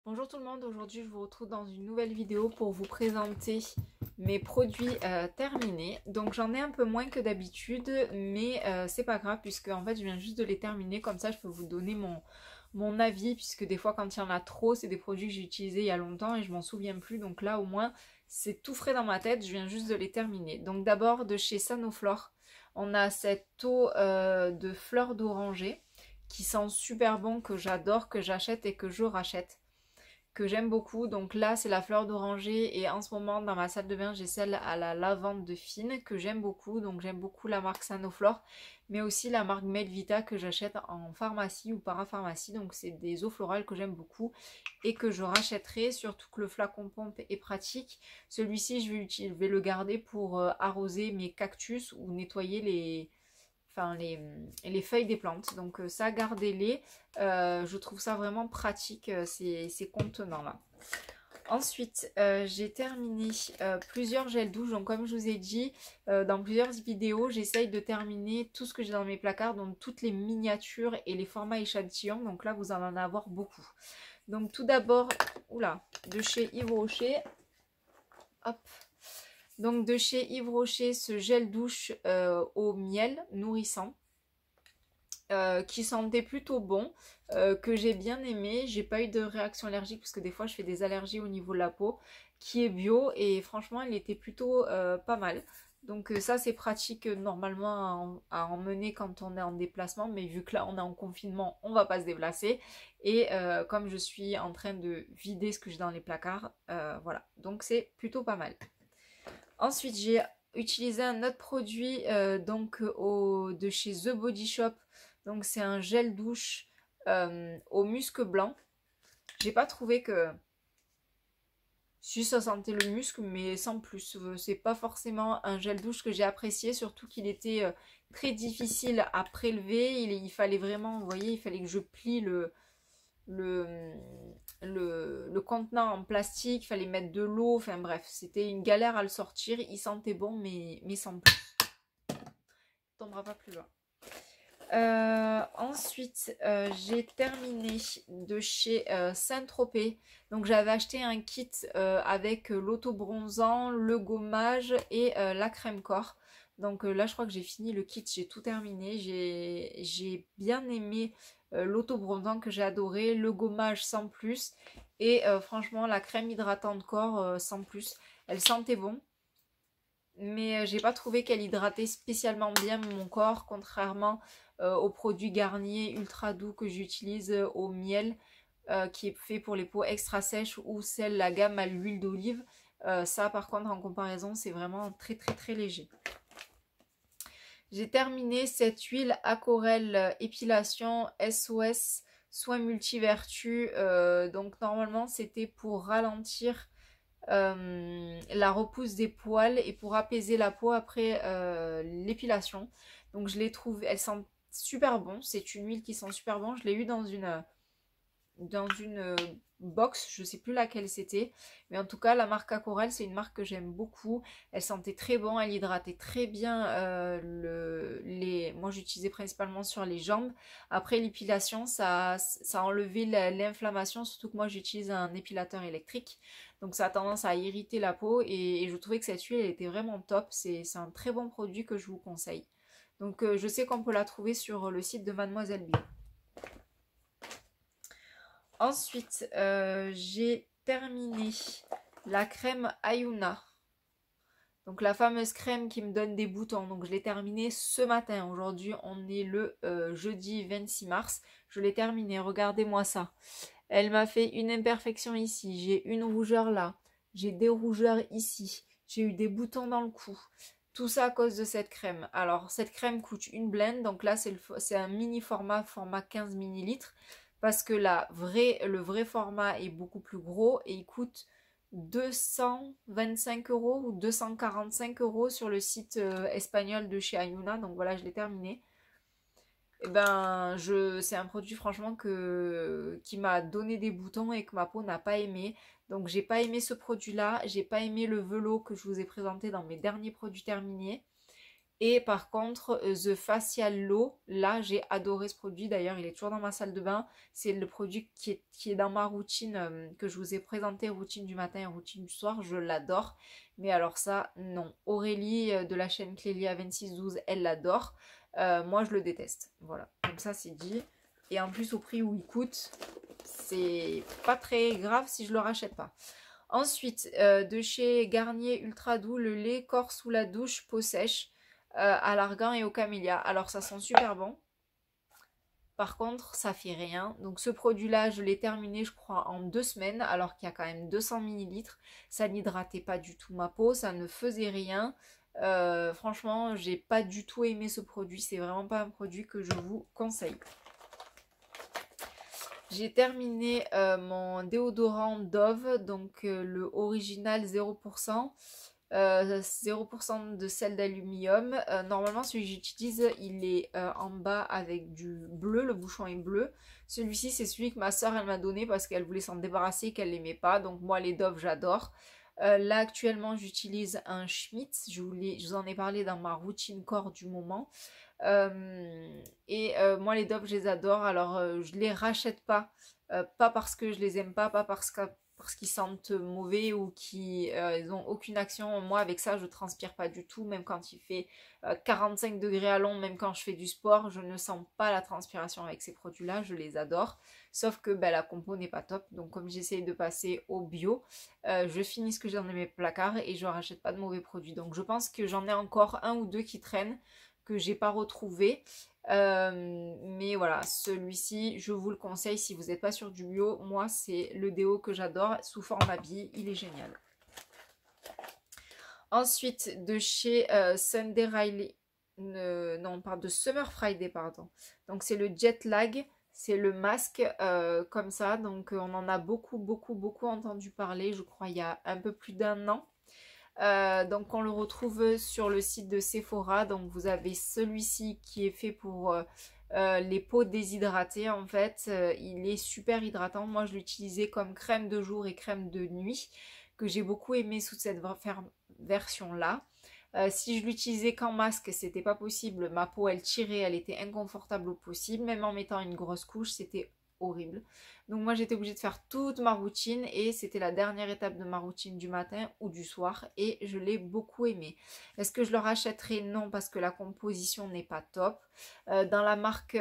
Bonjour tout le monde, aujourd'hui je vous retrouve dans une nouvelle vidéo pour vous présenter mes produits terminés. Donc j'en ai un peu moins que d'habitude, mais c'est pas grave puisque en fait je viens juste de les terminer, comme ça je peux vous donner mon avis, puisque des fois quand il y en a trop, c'est des produits que j'ai utilisés il y a longtemps et je m'en souviens plus. Donc là au moins c'est tout frais dans ma tête, je viens juste de les terminer. Donc d'abord de chez Sanoflore, on a cette eau de fleurs d'oranger qui sent super bon, que j'adore, que j'achète et que je rachète, que j'aime beaucoup. Donc là c'est la fleur d'oranger, et en ce moment dans ma salle de bain j'ai celle à la lavande de Fine que j'aime beaucoup. Donc j'aime beaucoup la marque Sanoflore, mais aussi la marque Melvita que j'achète en pharmacie ou parapharmacie. Donc c'est des eaux florales que j'aime beaucoup et que je rachèterai, surtout que le flacon pompe est pratique. Celui-ci je vais le garder pour arroser mes cactus ou nettoyer les feuilles des plantes. Donc ça, gardez-les. Je trouve ça vraiment pratique, ces contenants-là. Ensuite, j'ai terminé plusieurs gels douche. Donc comme je vous ai dit dans plusieurs vidéos, j'essaye de terminer tout ce que j'ai dans mes placards, donc toutes les miniatures et les formats échantillons. Donc là, vous en avoir beaucoup. Donc tout d'abord, oula, de chez Yves Rocher. Hop. Donc de chez Yves Rocher, ce gel douche au miel nourrissant. Qui sentait plutôt bon, que j'ai bien aimé. J'ai pas eu de réaction allergique parce que des fois je fais des allergies au niveau de la peau, qui est bio, et franchement il était plutôt pas mal. Donc ça c'est pratique normalement à emmener quand on est en déplacement, mais vu que là on est en confinement, on va pas se déplacer. Et comme je suis en train de vider ce que j'ai dans les placards, voilà, donc c'est plutôt pas mal. Ensuite j'ai utilisé un autre produit de chez The Body Shop. Donc c'est un gel douche au musc blanc. J'ai pas trouvé que... Si, ça sentait le musc, mais sans plus. C'est pas forcément un gel douche que j'ai apprécié, surtout qu'il était très difficile à prélever. Il fallait vraiment, vous voyez, il fallait que je plie le, le contenant en plastique, il fallait mettre de l'eau, enfin bref, c'était une galère à le sortir. Il sentait bon, mais sans plus. Il tombera pas plus loin. Ensuite, j'ai terminé de chez Saint-Tropez. Donc j'avais acheté un kit avec l'auto-bronzant, le gommage et la crème corps. Donc là je crois que j'ai fini le kit, j'ai tout terminé. J'ai bien aimé l'auto-bronzant que j'ai adoré, le gommage sans plus, et franchement la crème hydratante corps sans plus. Elle sentait bon, mais j'ai pas trouvé qu'elle hydratait spécialement bien mon corps, contrairement aux produits Garnier ultra doux que j'utilise au miel, qui est fait pour les peaux extra sèches, ou celle la gamme à l'huile d'olive. Ça par contre en comparaison c'est vraiment très très très léger. J'ai terminé cette huile Aquarelle épilation SOS soins multivertus. Donc normalement c'était pour ralentir la repousse des poils et pour apaiser la peau après l'épilation. Donc je l'ai trouvée, elle sent super bon, c'est une huile qui sent super bon. Je l'ai eu dans une box, je sais plus laquelle c'était, mais en tout cas la marque Aquarelle, c'est une marque que j'aime beaucoup. Elle sentait très bon, elle hydratait très bien moi j'utilisais principalement sur les jambes. Après l'épilation, ça a enlevé l'inflammation, surtout que moi j'utilise un épilateur électrique, donc ça a tendance à irriter la peau, et je trouvais que cette huile elle était vraiment top. C'est un très bon produit que je vous conseille. Donc je sais qu'on peut la trouver sur le site de Mademoiselle Bio. Ensuite, j'ai terminé la crème Ayuna. Donc la fameuse crème qui me donne des boutons. Donc je l'ai terminée ce matin. Aujourd'hui, on est le jeudi 26 mars. Je l'ai terminée. Regardez-moi ça. Elle m'a fait une imperfection ici. J'ai une rougeur là. J'ai des rougeurs ici. J'ai eu des boutons dans le cou. Tout ça à cause de cette crème. Alors, cette crème coûte une blende. Donc là, c'est un mini format 15 millilitres. Parce que le vrai format est beaucoup plus gros et il coûte 225 € ou 245 € sur le site espagnol de chez Ayuna. Donc voilà, je l'ai terminé. Et ben, c'est un produit franchement qui m'a donné des boutons et que ma peau n'a pas aimé. Donc j'ai pas aimé ce produit-là. J'ai pas aimé le velo que je vous ai présenté dans mes derniers produits terminés. Et par contre, The Facial Low, là j'ai adoré ce produit. D'ailleurs, il est toujours dans ma salle de bain. C'est le produit qui est dans ma routine que je vous ai présenté, routine du matin et routine du soir. Je l'adore. Mais alors ça, non. Aurélie de la chaîne Clélia 2612, elle l'adore. Moi, je le déteste. Voilà, comme ça c'est dit. Et en plus, au prix où il coûte, c'est pas très grave si je le rachète pas. Ensuite, de chez Garnier Ultra Doux, le lait corps sous la douche, peau sèche, à l'argan et au camélia. Alors ça sent super bon. Par contre, ça fait rien. Donc ce produit-là, je l'ai terminé, je crois, en 2 semaines, alors qu'il y a quand même 200 millilitres. Ça n'hydratait pas du tout ma peau, ça ne faisait rien. Franchement, j'ai pas du tout aimé ce produit. C'est vraiment pas un produit que je vous conseille. J'ai terminé mon déodorant Dove, donc le original 0%. 0% de sel d'aluminium. Normalement, celui que j'utilise, il est en bas avec du bleu, le bouchon est bleu. Celui-ci, c'est celui que ma soeur elle m'a donné parce qu'elle voulait s'en débarrasser, qu'elle l'aimait pas. Donc moi, les Dove, j'adore. Là, actuellement, j'utilise un Schmitz. Je vous en ai parlé dans ma routine corps du moment. Moi, les Dove, je les adore. Alors, je les rachète pas. Pas parce que je les aime pas, parce qu'ils sentent mauvais ou qu'ils ils ont aucune action. Moi, avec ça, je transpire pas du tout. Même quand il fait 45 degrés à l'ombre, même quand je fais du sport, je ne sens pas la transpiration avec ces produits-là. Je les adore. Sauf que la compo n'est pas top. Donc, comme j'essaye de passer au bio, je finis ce que j'ai dans mes placards et je rachète pas de mauvais produits. Donc, je pense que j'en ai encore un ou deux qui traînent que j'ai pas retrouvé. Mais voilà, celui-ci, je vous le conseille si vous n'êtes pas sur du bio. Moi, c'est le déo que j'adore sous format bille. Il est génial. Ensuite, de chez Sunday Riley. Non, on parle de Summer Friday, pardon. Donc, c'est le Jet Lag. C'est le masque comme ça. Donc, on en a beaucoup, beaucoup, beaucoup entendu parler. Je crois il y a un peu plus d'1 an. Donc on le retrouve sur le site de Sephora. Donc vous avez celui-ci qui est fait pour les peaux déshydratées en fait. Il est super hydratant. Moi je l'utilisais comme crème de jour et crème de nuit que j'ai beaucoup aimé sous cette version là. Si je l'utilisais qu'en masque, c'était pas possible. Ma peau elle tirait, elle était inconfortable au possible. Même en mettant une grosse couche, c'était horrible. Donc moi j'étais obligée de faire toute ma routine et c'était la dernière étape de ma routine du matin ou du soir et je l'ai beaucoup aimé. Est-ce que je le rachèterai? Non, parce que la composition n'est pas top. Dans la marque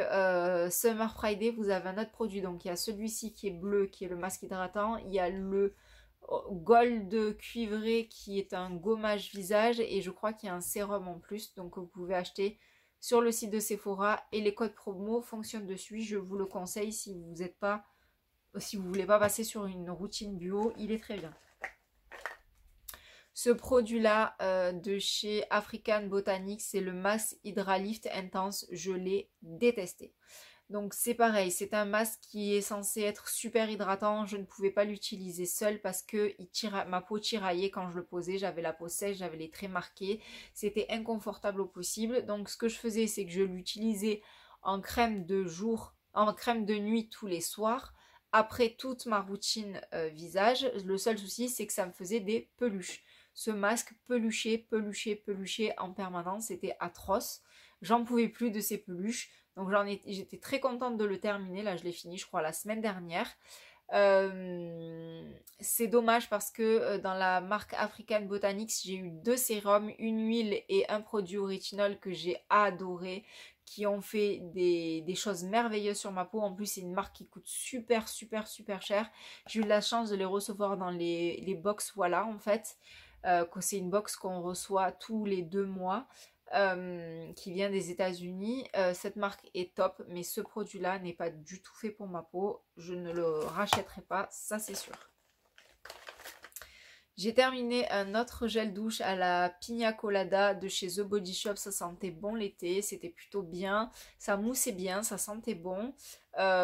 Summer Friday, vous avez un autre produit. Donc il y a celui-ci qui est bleu, qui est le masque hydratant. Il y a le gold cuivré qui est un gommage visage et je crois qu'il y a un sérum en plus. Donc vous pouvez acheter sur le site de Sephora et les codes promo fonctionnent dessus. Je vous le conseille si vous n'êtes pas, si vous voulez pas passer sur une routine bio, il est très bien. Ce produit-là de chez African Botanics, c'est le Mask Hydralift Intense. Je l'ai détesté. Donc c'est pareil, c'est un masque qui est censé être super hydratant. Je ne pouvais pas l'utiliser seul parce que ma peau tiraillait quand je le posais. J'avais la peau sèche, j'avais les traits marqués. C'était inconfortable au possible. Donc ce que je faisais, c'est que je l'utilisais en crème de jour, en crème de nuit tous les soirs. Après toute ma routine visage, le seul souci, c'est que ça me faisait des peluches. Ce masque peluché, peluché, peluché en permanence, c'était atroce. J'en pouvais plus de ces peluches. Donc j'étais très contente de le terminer. Là, je l'ai fini, je crois, la semaine dernière. C'est dommage parce que dans la marque African Botanics, j'ai eu 2 sérums, une huile et un produit au rétinol que j'ai adoré, qui ont fait des choses merveilleuses sur ma peau. En plus, c'est une marque qui coûte super, super, super cher. J'ai eu la chance de les recevoir dans les box, voilà, en fait. C'est une box qu'on reçoit tous les 2 mois. Qui vient des États-Unis. Cette marque est top, mais ce produit-là n'est pas du tout fait pour ma peau. Je ne le rachèterai pas, ça c'est sûr. J'ai terminé un autre gel douche à la Pina Colada de chez The Body Shop. Ça sentait bon l'été, c'était plutôt bien. Ça moussait bien, ça sentait bon.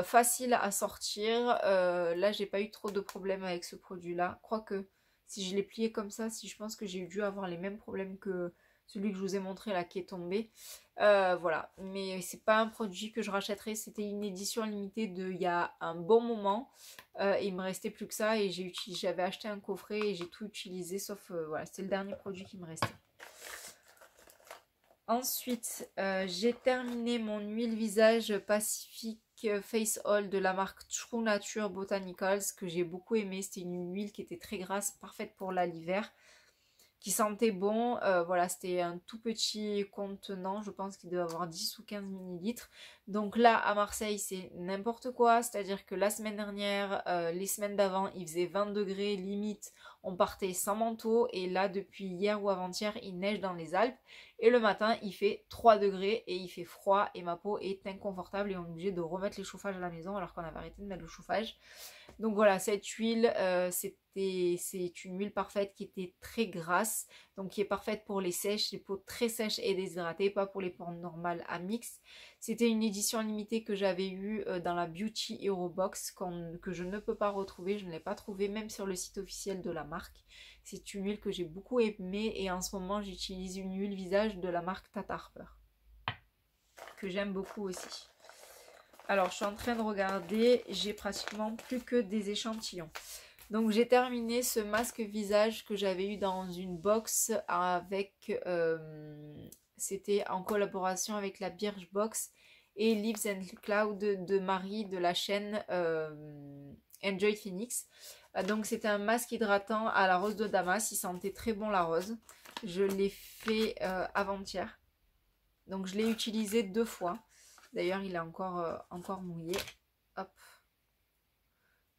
Facile à sortir. Là, j'ai pas eu trop de problèmes avec ce produit-là. Quoique, si je l'ai plié comme ça, je pense que j'ai dû avoir les mêmes problèmes que celui que je vous ai montré là qui est tombé. Voilà, mais c'est pas un produit que je rachèterai. C'était une édition limitée il y a un bon moment. Il me restait plus que ça et j'avais acheté un coffret et j'ai tout utilisé sauf voilà, c'était le dernier produit qui me restait. Ensuite, j'ai terminé mon huile visage Pacific Face Oil de la marque True Nature Botanicals que j'ai beaucoup aimé. C'était une huile qui était très grasse, parfaite pour l'hiver, qui sentait bon. Voilà, c'était un tout petit contenant, je pense qu'il doit avoir 10 ou 15 millilitres. Donc là, à Marseille, c'est n'importe quoi. C'est-à-dire que la semaine dernière, les semaines d'avant, il faisait 20 degrés, limite, on partait sans manteau. Et là, depuis hier ou avant-hier, il neige dans les Alpes. Et le matin, il fait 3 degrés et il fait froid. Et ma peau est inconfortable et on est obligé de remettre les chauffages à la maison alors qu'on avait arrêté de mettre le chauffage. Donc voilà, cette huile, c'est une huile parfaite qui était très grasse, donc qui est parfaite pour les sèches, les peaux très sèches et déshydratées, pas pour les peaux normales à mix. C'était une édition limitée que j'avais eue dans la Beauty Hero Box, que je ne peux pas retrouver, je ne l'ai pas trouvée même sur le site officiel de la marque. C'est une huile que j'ai beaucoup aimée et en ce moment j'utilise une huile visage de la marque Tata Harper, que j'aime beaucoup aussi. Alors, je suis en train de regarder, j'ai pratiquement plus que des échantillons. Donc, j'ai terminé ce masque visage que j'avais eu dans une box avec... c'était en collaboration avec la Birchbox et Leaves and Cloud de Marie de la chaîne Enjoy Phoenix. Donc, c'était un masque hydratant à la rose de Damas. Il sentait très bon la rose. Je l'ai fait avant-hier. Donc, je l'ai utilisé 2 fois. D'ailleurs, il est encore mouillé. Hop.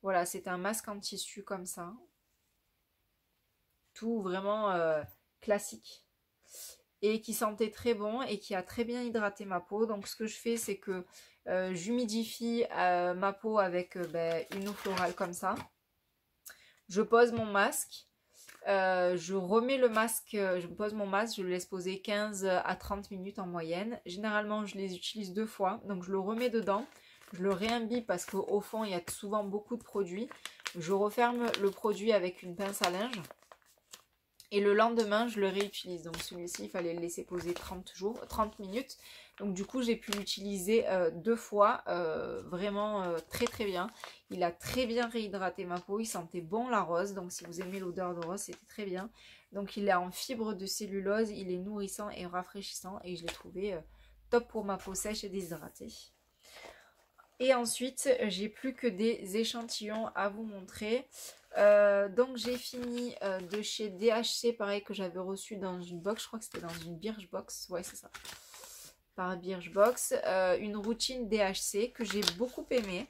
Voilà, c'est un masque en tissu comme ça. Tout vraiment classique. Et qui sentait très bon et qui a très bien hydraté ma peau. Donc ce que je fais, c'est que j'humidifie ma peau avec une eau florale comme ça. Je pose mon masque. Je remets le masque, je pose mon masque, je le laisse poser 15 à 30 minutes en moyenne. Généralement, je les utilise 2 fois, donc je le remets dedans, je le réimbibe parce qu'au fond, il y a souvent beaucoup de produits. Je referme le produit avec une pince à linge et le lendemain, je le réutilise. Donc celui-ci, il fallait le laisser poser 30 minutes. Donc du coup, j'ai pu l'utiliser 2 fois, vraiment très très bien. Il a très bien réhydraté ma peau, il sentait bon la rose. Donc si vous aimez l'odeur de rose, c'était très bien. Donc il est en fibre de cellulose, il est nourrissant et rafraîchissant. Et je l'ai trouvé top pour ma peau sèche et déshydratée. Et ensuite, j'ai plus que des échantillons à vous montrer. Donc j'ai fini de chez DHC, pareil, que j'avais reçu dans une box, je crois que c'était dans une Birchbox, ouais c'est ça, par Birchbox, une routine DHC que j'ai beaucoup aimée.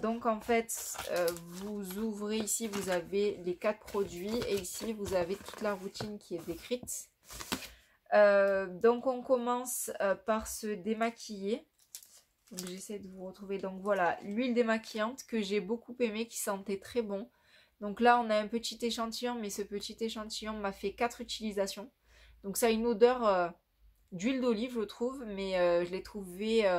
Donc en fait, vous ouvrez ici, vous avez les 4 produits et ici vous avez toute la routine qui est décrite. Donc on commence par se démaquiller. Donc j'essaie de vous retrouver. Donc voilà, l'huile démaquillante que j'ai beaucoup aimée, qui sentait très bon. Donc là on a un petit échantillon, mais ce petit échantillon m'a fait 4 utilisations. Donc ça a une odeur d'huile d'olive je trouve, mais je l'ai trouvé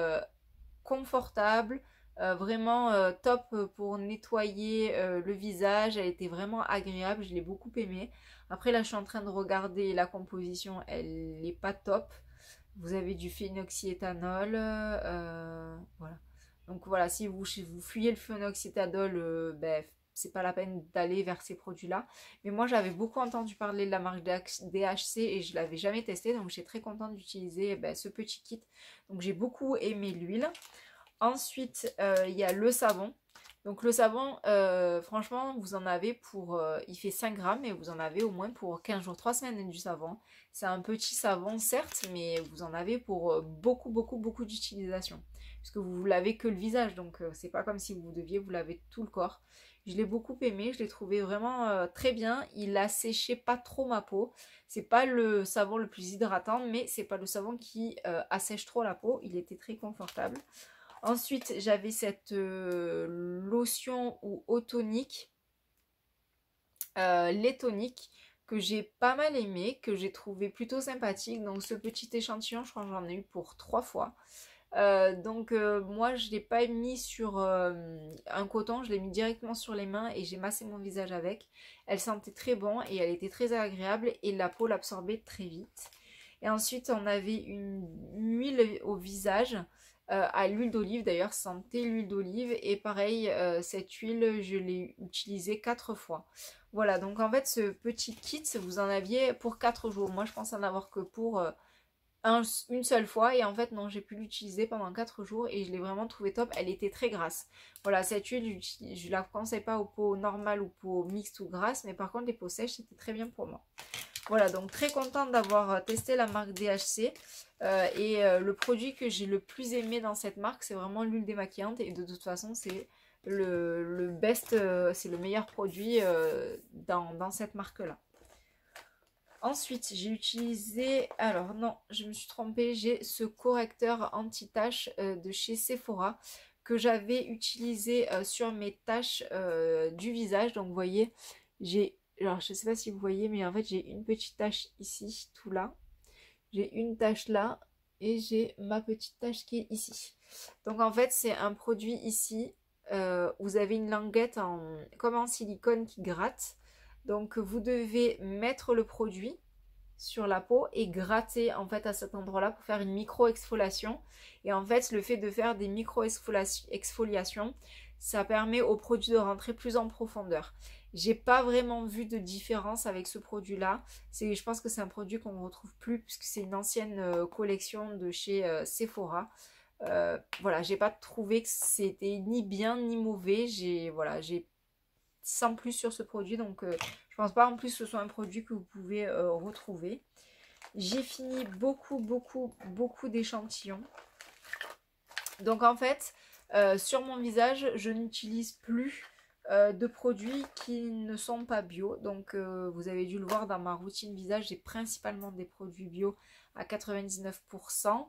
confortable, vraiment top pour nettoyer le visage. Elle était vraiment agréable, je l'ai beaucoup aimée. Après là je suis en train de regarder la composition, elle n'est pas top. Vous avez du phénoxyéthanol, voilà. Donc voilà, si vous fuyez le phénoxyéthanol, c'est pas la peine d'aller vers ces produits-là. Mais moi, j'avais beaucoup entendu parler de la marque DHC et je l'avais jamais testé. Donc, j'ai très contente d'utiliser ce petit kit. Donc, j'ai beaucoup aimé l'huile. Ensuite, il y a le savon. Donc, le savon, franchement, vous en avez pour... il fait 5 grammes et vous en avez au moins pour 15 jours, 3 semaines du savon. C'est un petit savon, certes, mais vous en avez pour beaucoup, beaucoup, beaucoup d'utilisation. Puisque vous ne lavez que le visage. Donc, c'est pas comme si vous deviez vous laver tout le corps. Je l'ai beaucoup aimé, je l'ai trouvé vraiment très bien. Il a séché pas trop ma peau. C'est pas le savon le plus hydratant, mais c'est pas le savon qui assèche trop la peau. Il était très confortable. Ensuite, j'avais cette lotion ou eau tonique, lait tonique, que j'ai pas mal aimé, que j'ai trouvé plutôt sympathique. Donc ce petit échantillon, je crois que j'en ai eu pour 3 fois. Moi je l'ai pas mis sur un coton, je l'ai mis directement sur les mains et j'ai massé mon visage avec. Elle sentait très bon et elle était très agréable et la peau l'absorbait très vite. Et ensuite on avait une huile au visage à l'huile d'olive, d'ailleurs sentait l'huile d'olive et pareil cette huile je l'ai utilisée 4 fois. Voilà, donc en fait ce petit kit vous en aviez pour 4 jours. Moi je pense en avoir que pour une seule fois et en fait non, j'ai pu l'utiliser pendant 4 jours et je l'ai vraiment trouvé top. Elle était très grasse. Voilà, cette huile, je la conseille pas aux peaux normales ou peaux mixtes ou grasses, mais par contre les peaux sèches, c'était très bien pour moi. Voilà, donc très contente d'avoir testé la marque DHC. Le produit que j'ai le plus aimé dans cette marque, c'est vraiment l'huile démaquillante. Et de toute façon, c'est le best, c'est le meilleur produit dans cette marque-là. Ensuite, j'ai utilisé... Alors non, je me suis trompée. J'ai ce correcteur anti-taches de chez Sephora que j'avais utilisé sur mes taches du visage. Donc vous voyez, j'ai... Alors je ne sais pas si vous voyez, mais en fait j'ai une petite tache ici, tout là. J'ai une tache là et j'ai ma petite tache qui est ici. Donc en fait c'est un produit ici. Vous avez une languette comme en silicone qui gratte. Donc vous devez mettre le produit sur la peau et gratter en fait à cet endroit-là pour faire une micro-exfoliation. Et en fait le fait de faire des micro-exfoliations, ça permet au produit de rentrer plus en profondeur. J'ai pas vraiment vu de différence avec ce produit-là. Je pense que c'est un produit qu'on ne retrouve plus puisque c'est une ancienne collection de chez Sephora. Voilà, j'ai pas trouvé que c'était ni bien ni mauvais. J'ai sans plus sur ce produit, donc je pense pas en plus que ce soit un produit que vous pouvez retrouver. J'ai fini beaucoup d'échantillons. Donc en fait, sur mon visage, je n'utilise plus de produits qui ne sont pas bio. Donc vous avez dû le voir dans ma routine visage, j'ai principalement des produits bio à 99%.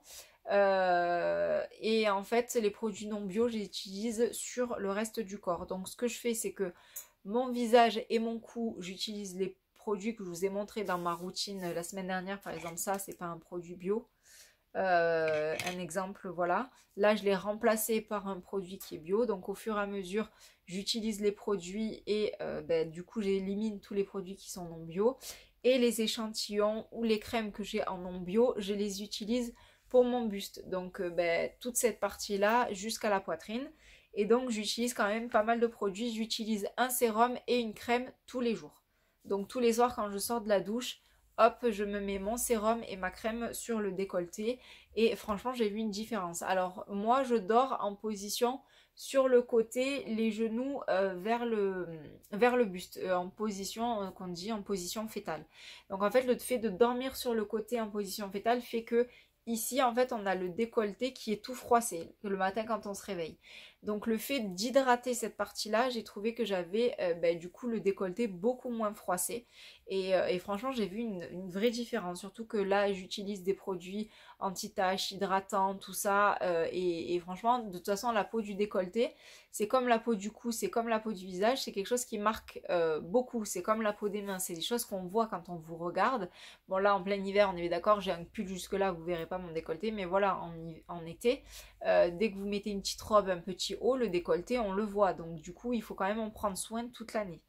Et en fait, les produits non bio, je les utilise sur le reste du corps. Donc ce que je fais, c'est que mon visage et mon cou, j'utilise les produits que je vous ai montrés dans ma routine la semaine dernière. Par exemple, ça, c'est pas un produit bio. Un exemple, voilà. Là, je l'ai remplacé par un produit qui est bio. Donc, au fur et à mesure, j'utilise les produits et du coup, j'élimine tous les produits qui sont non bio. Et les échantillons ou les crèmes que j'ai en non bio, je les utilise pour mon buste. Donc, toute cette partie-là jusqu'à la poitrine. Et donc, j'utilise quand même pas mal de produits. J'utilise un sérum et une crème tous les jours. Donc, tous les soirs, quand je sors de la douche, hop, je me mets mon sérum et ma crème sur le décolleté. Et franchement, j'ai vu une différence. Alors, moi, je dors en position sur le côté, les genoux vers le buste. En position, qu'on dit en position fétale. Donc, en fait, le fait de dormir sur le côté en position fétale fait que ici, en fait, on a le décolleté qui est tout froissé le matin quand on se réveille. Donc le fait d'hydrater cette partie-là, j'ai trouvé que j'avais du coup le décolleté beaucoup moins froissé. Et franchement, j'ai vu une vraie différence. Surtout que là, j'utilise des produits anti-taches, hydratants, tout ça. Et franchement, de toute façon, la peau du décolleté, c'est comme la peau du cou, c'est comme la peau du visage. C'est quelque chose qui marque beaucoup. C'est comme la peau des mains. C'est des choses qu'on voit quand on vous regarde. Bon là, en plein hiver, on est d'accord, j'ai un pull jusque-là, vous verrez pas mon décolleté. Mais voilà, en été, dès que vous mettez une petite robe, un petit haut, le décolleté, on le voit. Donc du coup, il faut quand même en prendre soin toute l'année.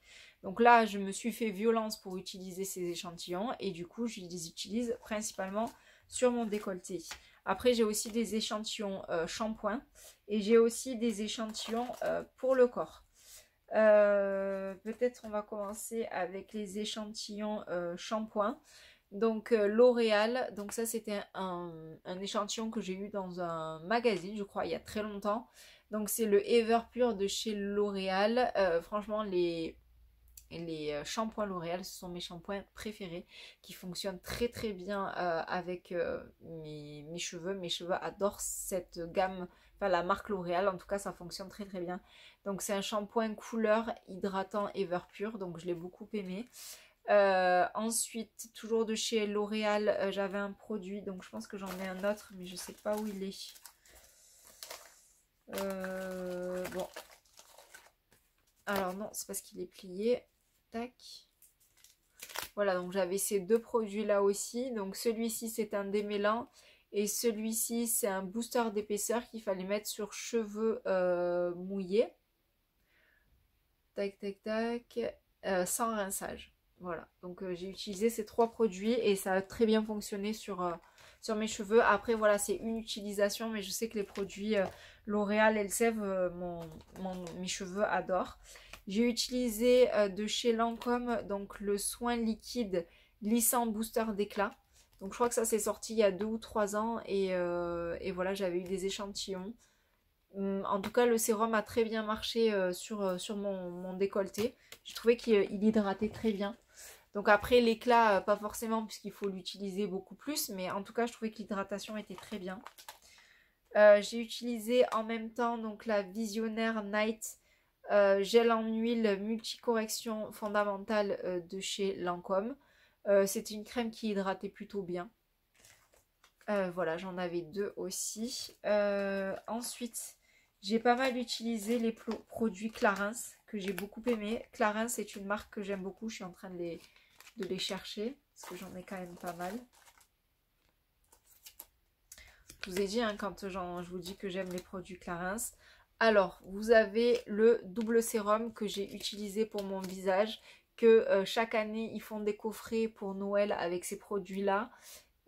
Donc là, je me suis fait violence pour utiliser ces échantillons et du coup, je les utilise principalement sur mon décolleté. Après, j'ai aussi des échantillons shampoing et j'ai aussi des échantillons pour le corps. Peut-être on va commencer avec les échantillons shampoing. Donc L'Oréal, donc ça c'était un échantillon que j'ai eu dans un magazine, je crois, il y a très longtemps. Donc c'est le Everpure de chez L'Oréal. Franchement, les shampoings L'Oréal, ce sont mes shampoings préférés qui fonctionnent très bien avec mes cheveux. Mes cheveux adorent cette gamme, enfin la marque L'Oréal, en tout cas ça fonctionne très bien. Donc c'est un shampoing couleur hydratant Everpure, donc je l'ai beaucoup aimé. Ensuite, toujours de chez L'Oréal, j'avais un produit, donc je pense que j'en ai un autre, mais je sais pas où il est. Bon. Alors non, c'est parce qu'il est plié. Tac. Voilà, donc j'avais ces deux produits là aussi. Donc celui-ci c'est un démêlant et celui-ci c'est un booster d'épaisseur qu'il fallait mettre sur cheveux mouillés. Tac, tac, tac. Sans rinçage. Voilà, donc j'ai utilisé ces trois produits et ça a très bien fonctionné sur mes cheveux. Après voilà, c'est une utilisation, mais je sais que les produits L'Oréal Elseve, mes cheveux adorent. J'ai utilisé de chez Lancôme donc le soin liquide lissant booster d'éclat. Donc je crois que ça s'est sorti il y a 2 ou 3 ans et voilà, j'avais eu des échantillons. En tout cas, le sérum a très bien marché sur mon décolleté. J'ai trouvé qu'il hydratait très bien. Donc après, l'éclat, pas forcément puisqu'il faut l'utiliser beaucoup plus, mais en tout cas, je trouvais que l'hydratation était très bien. J'ai utilisé en même temps donc la Visionnaire Night gel en huile multicorrection fondamentale de chez Lancôme. C'était une crème qui hydratait plutôt bien. Voilà, j'en avais 2 aussi. Ensuite, j'ai pas mal utilisé les produits Clarins que j'ai beaucoup aimé. Clarins est une marque que j'aime beaucoup. Je suis en train de les chercher parce que j'en ai quand même pas mal. Je vous ai dit, hein, quand je vous dis que j'aime les produits Clarins. Alors, vous avez le double sérum que j'ai utilisé pour mon visage. Que chaque année, ils font des coffrets pour Noël avec ces produits-là.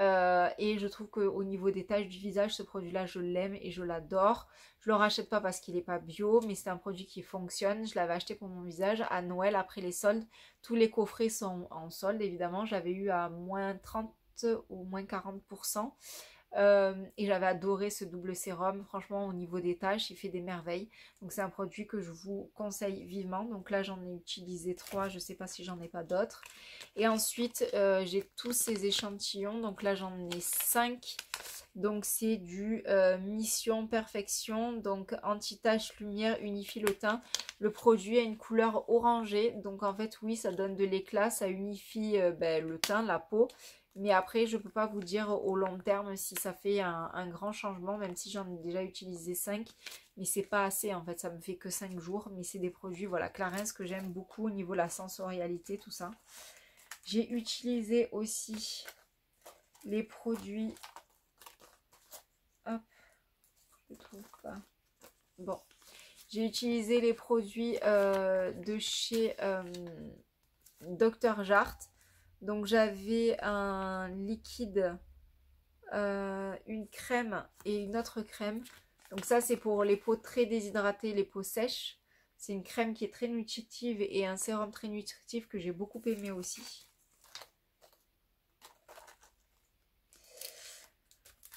Et je trouve qu'au niveau des taches du visage, ce produit-là, je l'aime et je l'adore. Je le rachète pas parce qu'il n'est pas bio, mais c'est un produit qui fonctionne. Je l'avais acheté pour mon visage à Noël après les soldes. Tous les coffrets sont en solde, évidemment. J'avais eu à moins 30 ou moins 40%. Et j'avais adoré ce double sérum. Franchement, au niveau des taches, il fait des merveilles. Donc c'est un produit que je vous conseille vivement. Donc là, j'en ai utilisé 3. Je ne sais pas si j'en ai pas d'autres. Et ensuite, j'ai tous ces échantillons. Donc là, j'en ai 5. Donc c'est du Mission Perfection. Donc anti-tache lumière unifie le teint. Le produit a une couleur orangée. Donc en fait, oui, ça donne de l'éclat. Ça unifie le teint, la peau. Mais après, je ne peux pas vous dire au long terme si ça fait un grand changement, même si j'en ai déjà utilisé 5. Mais c'est pas assez, en fait, ça me fait que 5 jours. Mais c'est des produits, voilà, Clarins que j'aime beaucoup au niveau de la sensorialité, tout ça. J'ai utilisé aussi les produits... Hop, je ne trouve pas. Bon, j'ai utilisé les produits de chez Dr. Jart. Donc j'avais un liquide, une crème et une autre crème. Donc ça c'est pour les peaux très déshydratées, les peaux sèches. C'est une crème qui est très nutritive et un sérum très nutritif que j'ai beaucoup aimé aussi.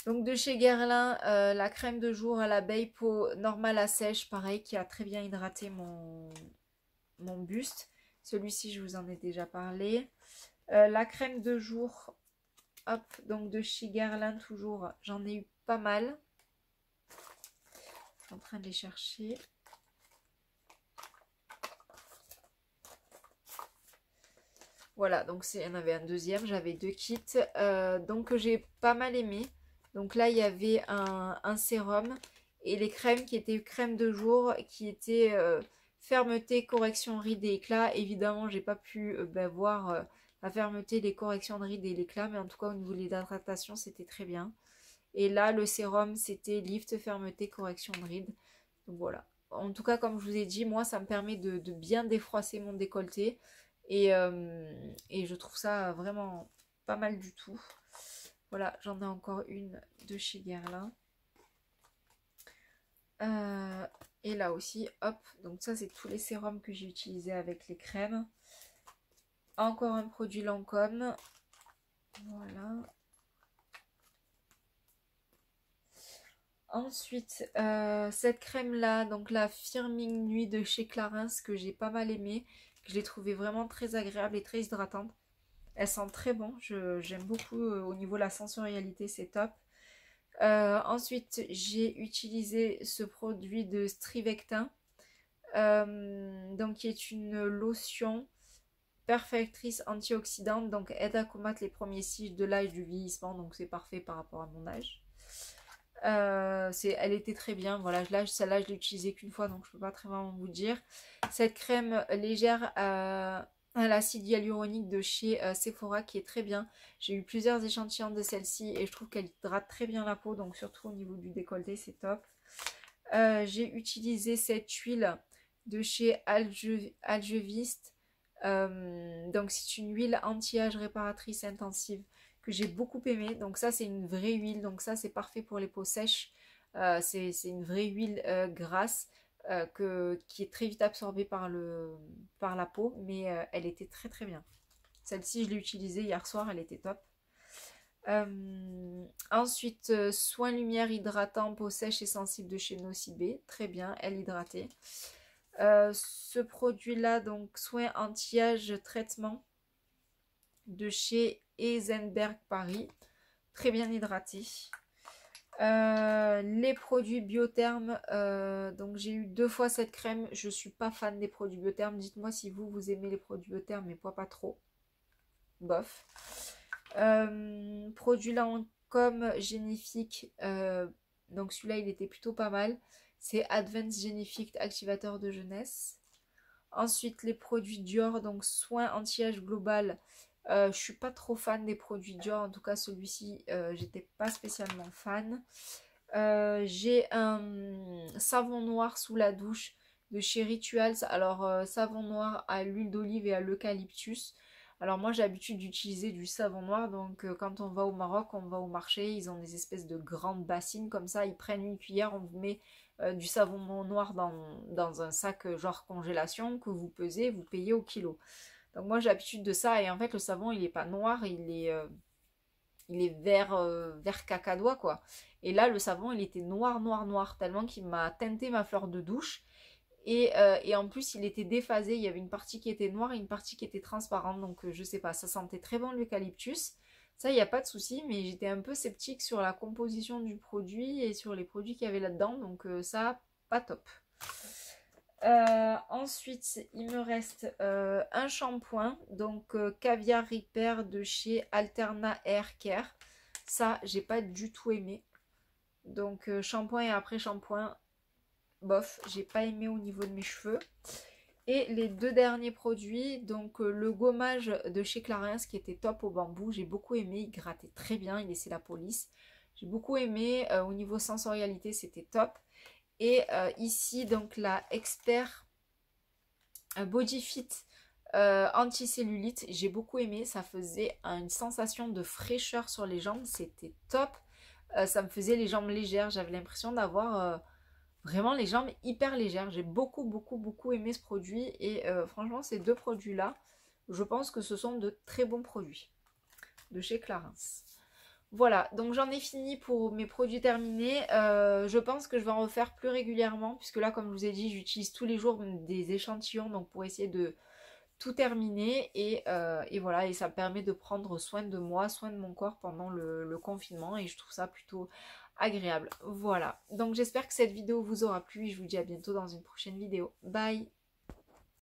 Donc de chez Guerlain, la crème de jour à l'abeille, peau normale à sèche, pareil, qui a très bien hydraté mon buste. Celui-ci je vous en ai déjà parlé. La crème de jour, hop, donc de chez Guerlain toujours, j'en ai eu pas mal. Je suis en train de les chercher. Voilà, donc il y en avait un deuxième, j'avais 2 kits, donc j'ai pas mal aimé. Donc là, il y avait un sérum et les crèmes qui étaient crème de jour, qui étaient fermeté, correction, rides et éclat. Évidemment, j'ai pas pu voir la fermeté, les corrections de rides et l'éclat, mais en tout cas, au niveau de l'hydratation, c'était très bien. Et là, le sérum, c'était lift, fermeté, correction de rides. Donc voilà. En tout cas, comme je vous ai dit, moi, ça me permet de bien défroisser mon décolleté. Et je trouve ça vraiment pas mal du tout. Voilà, j'en ai encore une de chez Guerlain. Et là aussi, hop. Donc ça, c'est tous les sérums que j'ai utilisés avec les crèmes. Encore un produit Lancôme. Voilà. Ensuite, cette crème-là, donc la Firming Nuit de chez Clarins, que j'ai pas mal aimé. Que je l'ai trouvée vraiment très agréable et très hydratante. Elle sent très bon. J'aime beaucoup au niveau de la sensorialité, c'est top. Ensuite, j'ai utilisé ce produit de Strivectin. Donc qui est une lotion perfectrice antioxydante, donc aide à combattre les premiers signes de l'âge du vieillissement, donc c'est parfait par rapport à mon âge. Elle était très bien, voilà, celle-là je l'ai utilisée qu'une fois, donc je peux pas très vraiment vous dire. Cette crème légère à l'acide hyaluronique de chez Sephora qui est très bien. J'ai eu plusieurs échantillons de celle-ci et je trouve qu'elle hydrate très bien la peau, donc surtout au niveau du décolleté, c'est top. J'ai utilisé cette huile de chez Algeviste. Donc c'est une huile anti-âge réparatrice intensive que j'ai beaucoup aimé. Donc ça c'est une vraie huile, donc ça c'est parfait pour les peaux sèches. C'est une vraie huile grasse qui est très vite absorbée par la peau, mais elle était très très bien. Celle-ci je l'ai utilisée hier soir, elle était top. Ensuite, soin lumière hydratant, peau sèche et sensible de chez Nocibé. Très bien, elle hydratée. Ce produit-là, donc soin anti-âge traitement de chez Eisenberg Paris. Très bien hydraté. Les produits Biotherme, donc j'ai eu 2 fois cette crème. Je suis pas fan des produits Biotherme. Dites-moi si vous aimez les produits Biotherme, mais moi pas trop. Bof. Produit Lancôme Génifique, donc celui-là il était plutôt pas mal. C'est Advanced Génifique activateur de jeunesse. Ensuite les produits Dior, donc soin anti-âge global. Je suis pas trop fan des produits Dior, en tout cas celui-ci j'étais pas spécialement fan. J'ai un savon noir sous la douche de chez Rituals. Alors savon noir à l'huile d'olive et à l'eucalyptus. Alors moi j'ai l'habitude d'utiliser du savon noir, donc quand on va au Maroc, on va au marché, ils ont des espèces de grandes bassines comme ça, ils prennent une cuillère, on vous met du savon noir dans un sac genre congélation que vous pesez, vous payez au kilo. Donc moi j'ai l'habitude de ça et en fait le savon il est pas noir, il est vert, vert cacadois quoi. Et là le savon il était noir noir noir tellement qu'il m'a teinté ma fleur de douche. Et en plus il était déphasé, il y avait une partie qui était noire et une partie qui était transparente. Donc je sais pas, ça sentait très bon l'eucalyptus. Ça il n'y a pas de souci, mais j'étais un peu sceptique sur la composition du produit et sur les produits qu'il y avait là-dedans. Donc ça, pas top. Ensuite, il me reste un shampoing, donc Caviar Repair de chez Alterna Hair Care. Ça, j'ai pas du tout aimé. Donc shampoing et après shampoing, bof, j'ai pas aimé au niveau de mes cheveux. Et les 2 derniers produits, donc le gommage de chez Clarins qui était top au bambou, j'ai beaucoup aimé, il grattait très bien, il laissait la police. J'ai beaucoup aimé, au niveau sensorialité c'était top. Et ici donc la Expert Body Fit anti-cellulite, j'ai beaucoup aimé, ça faisait une sensation de fraîcheur sur les jambes, c'était top. Ça me faisait les jambes légères, j'avais l'impression d'avoir vraiment les jambes hyper légères. J'ai beaucoup beaucoup beaucoup aimé ce produit et franchement ces 2 produits là, je pense que ce sont de très bons produits de chez Clarins. Voilà, donc j'en ai fini pour mes produits terminés. Je pense que je vais en refaire plus régulièrement puisque là comme je vous ai dit j'utilise tous les jours des échantillons donc pour essayer de tout terminer et voilà, et ça me permet de prendre soin de moi, soin de mon corps pendant le confinement et je trouve ça plutôt agréable. Voilà, donc j'espère que cette vidéo vous aura plu et je vous dis à bientôt dans une prochaine vidéo. Bye!